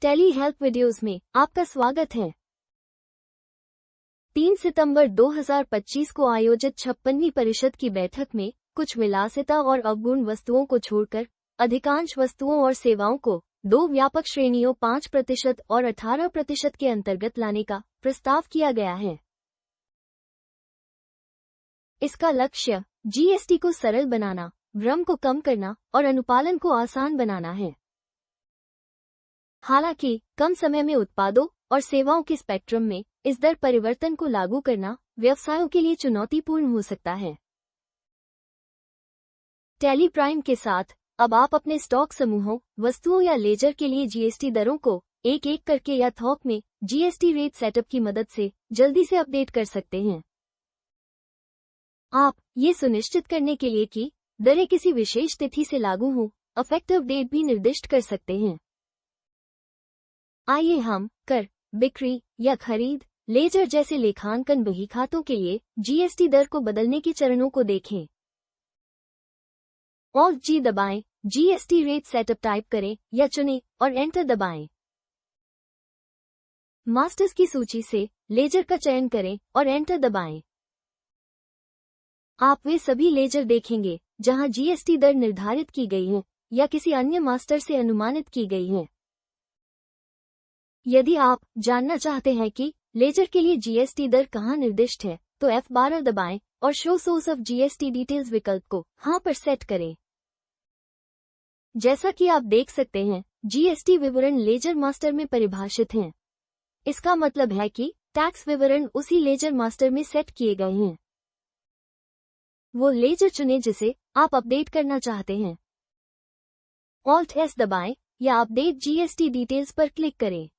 Tele help videos में आपका स्वागत है। 3 सितंबर 2025 को आयोजित 56वीं परिषद की बैठक में कुछ विलासिता और अवगुण वस्तुओं को छोड़कर अधिकांश वस्तुओं और सेवाओं को दो व्यापक श्रेणियों 5% और 18% के अंतर्गत लाने का प्रस्ताव किया गया है। इसका लक्ष्य जीएसटी को सरल बनाना, भ्रम को कम करना और अनुपालन को आसान बनाना है। हालांकि कम समय में उत्पादों और सेवाओं के स्पेक्ट्रम में इस दर परिवर्तन को लागू करना व्यवसायों के लिए चुनौतीपूर्ण हो सकता है। टेली प्राइम के साथ अब आप अपने स्टॉक समूहों, वस्तुओं या लेजर के लिए जीएसटी दरों को एक एक करके या थोक में जीएसटी रेट सेटअप की मदद से जल्दी से अपडेट कर सकते हैं। आप ये सुनिश्चित करने के लिए कि दरें किसी विशेष तिथि से लागू हों, इफेक्टिव डेट भी निर्दिष्ट कर सकते हैं। आइए हम कर, बिक्री या खरीद, लेजर जैसे लेखांकन बहीखातों के लिए जीएसटी दर को बदलने के चरणों को देखें। ऑल्ट जी दबाएं, जीएसटी रेट सेटअप टाइप करें या चुनें और एंटर दबाएं। मास्टर्स की सूची से लेजर का चयन करें और एंटर दबाएं। आप वे सभी लेजर देखेंगे जहां जीएसटी दर निर्धारित की गई है या किसी अन्य मास्टर से अनुमानित की गई है। यदि आप जानना चाहते हैं कि लेजर के लिए जीएसटी दर कहां निर्दिष्ट है, तो F12 दबाएं और show source of GST details विकल्प को हां पर सेट करें। जैसा कि आप देख सकते हैं, जीएसटी विवरण लेजर मास्टर में परिभाषित हैं। इसका मतलब है कि टैक्स विवरण उसी लेजर मास्टर में सेट किए गए हैं। वो लेजर चुनें जिसे आप अपडेट करना चाहते हैं। Alt S दबाएं या अपडेट जीएसटी डिटेल्स पर क्लिक करें।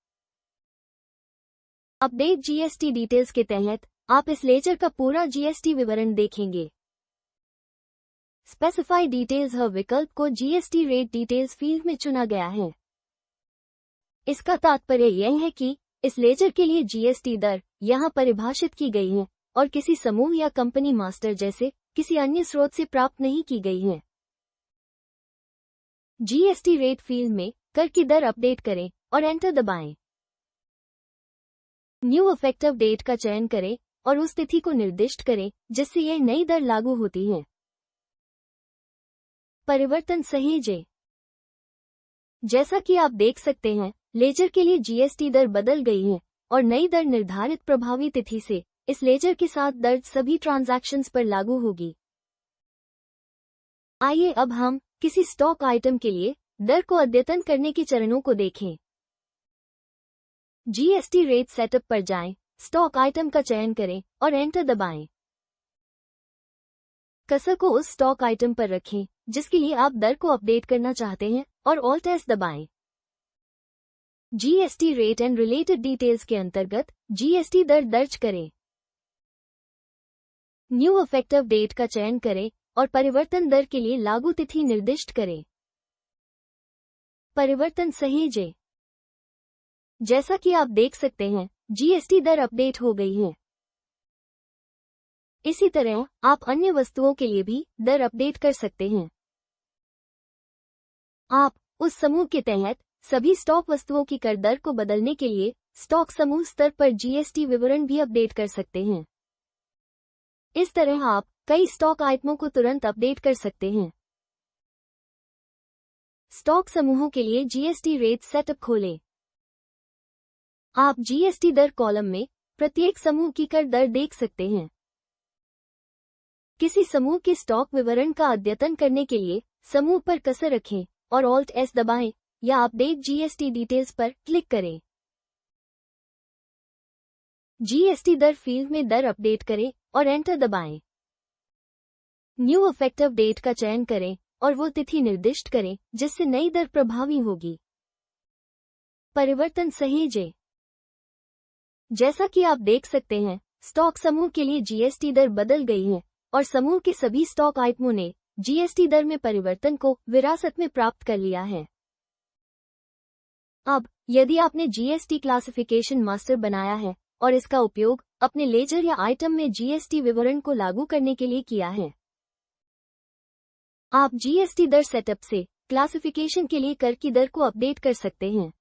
अपडेट जीएसटी डिटेल्स के तहत आप इस लेजर का पूरा जीएसटी विवरण देखेंगे। स्पेसिफाई डिटेल्स हर विकल्प को जीएसटी रेट डिटेल्स फील्ड में चुना गया है। इसका तात्पर्य यह है कि इस लेजर के लिए जीएसटी दर यहां परिभाषित की गई है और किसी समूह या कंपनी मास्टर जैसे किसी अन्य स्रोत से प्राप्त नहीं की गई है। जीएसटी रेट फील्ड में कर की दर अपडेट करें और एंटर दबाएं। न्यू इफेक्टिव डेट का चयन करें और उस तिथि को निर्दिष्ट करें जिससे यह नई दर लागू होती है। परिवर्तन सहेजें। जैसा कि आप देख सकते हैं, लेजर के लिए जीएसटी दर बदल गई है और नई दर निर्धारित प्रभावी तिथि से इस लेजर के साथ दर्ज सभी ट्रांजैक्शंस पर लागू होगी। आइए अब हम किसी स्टॉक आइटम के लिए दर को अद्यतन करने के चरणों को देखें। जीएसटी रेट सेटअप पर जाएं, स्टॉक आइटम का चयन करें और एंटर दबाएं। कर्सर को उस स्टॉक आइटम पर रखें जिसके लिए आप दर को अपडेट करना चाहते हैं और Alt S दबाएं। GST rate and related details के अंतर्गत जीएसटी दर दर्ज करें। न्यू इफेक्टिव डेट का चयन करें और परिवर्तन दर के लिए लागू तिथि निर्दिष्ट करें। परिवर्तन सहेजें। जैसा कि आप देख सकते हैं, जीएसटी दर अपडेट हो गई है। इसी तरह आप अन्य वस्तुओं के लिए भी दर अपडेट कर सकते हैं। आप उस समूह के तहत सभी स्टॉक वस्तुओं की कर दर को बदलने के लिए स्टॉक समूह स्तर पर जीएसटी विवरण भी अपडेट कर सकते हैं। इस तरह आप कई स्टॉक आइटमों को तुरंत अपडेट कर सकते हैं। स्टॉक समूहों के लिए जीएसटी रेट सेटअप खोलें। आप जीएसटी दर कॉलम में प्रत्येक समूह की कर दर देख सकते हैं। किसी समूह के स्टॉक विवरण का अद्यतन करने के लिए समूह पर कर्सर रखें और Alt S दबाएं या अपडेट जीएसटी डिटेल्स पर क्लिक करें। जीएसटी दर फील्ड में दर अपडेट करें और एंटर दबाएं। न्यू इफेक्टिव डेट का चयन करें और वो तिथि निर्दिष्ट करें जिससे नई दर प्रभावी होगी। परिवर्तन सहेजें। जैसा कि आप देख सकते हैं, स्टॉक समूह के लिए जीएसटी दर बदल गई है और समूह के सभी स्टॉक आइटमों ने जीएसटी दर में परिवर्तन को विरासत में प्राप्त कर लिया है। अब यदि आपने जीएसटी क्लासिफिकेशन मास्टर बनाया है और इसका उपयोग अपने लेजर या आइटम में जीएसटी विवरण को लागू करने के लिए किया है, आप जीएसटी दर सेटअप से क्लासिफिकेशन के लिए कर की दर को अपडेट कर सकते हैं।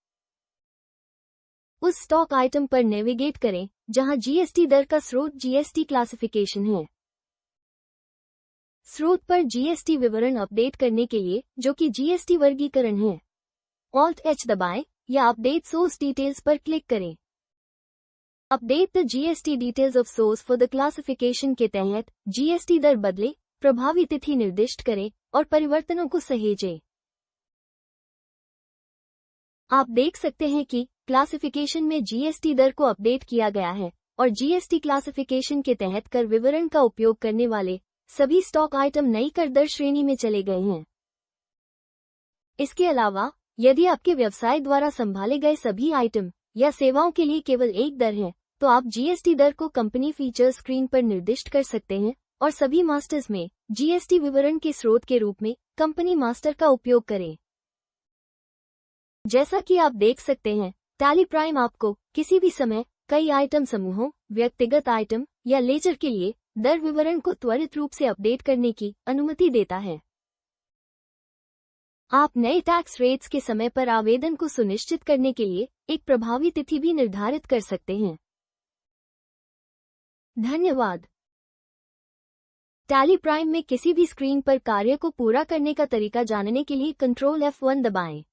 उस स्टॉक आइटम पर नेविगेट करें जहां जीएसटी दर का स्रोत जीएसटी क्लासिफिकेशन है। स्रोत पर जीएसटी विवरण अपडेट करने के लिए, जो कि जीएसटी वर्गीकरण है, Alt-H दबाएं या अपडेट सोर्स डिटेल्स पर क्लिक करें। Update the GST details of source for the classification के तहत जीएसटी दर बदले, प्रभावी तिथि निर्दिष्ट करें और परिवर्तनों को सहेजें। आप देख सकते हैं कि क्लासिफिकेशन में जीएसटी दर को अपडेट किया गया है और जीएसटी क्लासिफिकेशन के तहत कर विवरण का उपयोग करने वाले सभी स्टॉक आइटम नई कर दर श्रेणी में चले गए हैं। इसके अलावा, यदि आपके व्यवसाय द्वारा संभाले गए सभी आइटम या सेवाओं के लिए केवल एक दर है, तो आप जीएसटी दर को कंपनी फीचर्स स्क्रीन पर निर्दिष्ट कर सकते हैं और सभी मास्टर्स में जीएसटी विवरण के स्रोत के रूप में कंपनी मास्टर का उपयोग करें। जैसा कि आप देख सकते हैं, टैली प्राइम आपको किसी भी समय कई आइटम समूहों, व्यक्तिगत आइटम या लेजर के लिए दर विवरण को त्वरित रूप से अपडेट करने की अनुमति देता है। आप नए टैक्स रेट्स के समय पर आवेदन को सुनिश्चित करने के लिए एक प्रभावी तिथि भी निर्धारित कर सकते हैं। धन्यवाद। टैली प्राइम में किसी भी स्क्रीन पर कार्य को पूरा करने का तरीका जानने के लिए Ctrl F1 दबाएं।